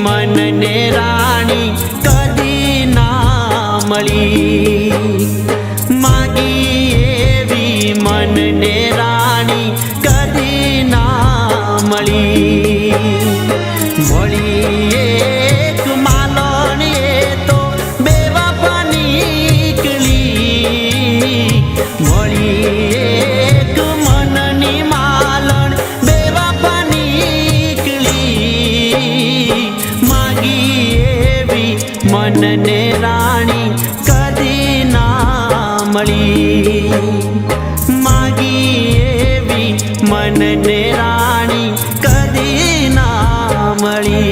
मनने राणी कदी ना मळी, मागी एवी मनने राणी कदी ना मळी। मळी एक मालन ए तो बेवफा निकली, मळी एक मननी मालन बेवफा निकली। मागी एवी मनने राणी कदी ना मळी, मागी एवी मनने राणी कदी ना मळी।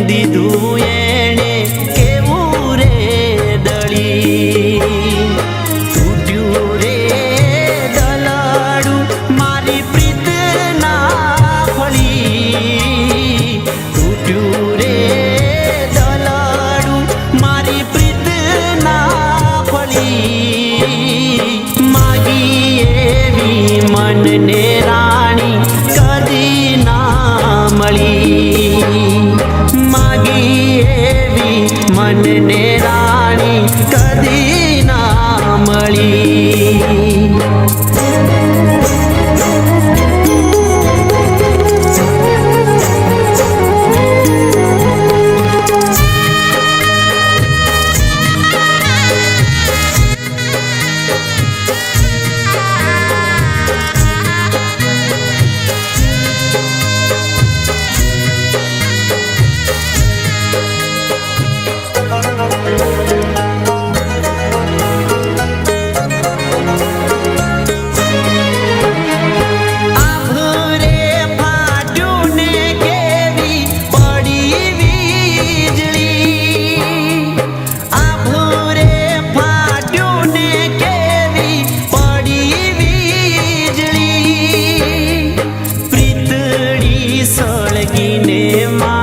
દીધું એણે કેવું રે દળી, તૂટ્યું રે દલડું મારી પ્રીત ના ફળી, તૂટ્યું રે દલડું મારી પ્રીત ના ફળી। માગી એવી મનને રાણી કદી ના મળી, मागी एवी मनने राणी कदी ना मळी। सळगीने मा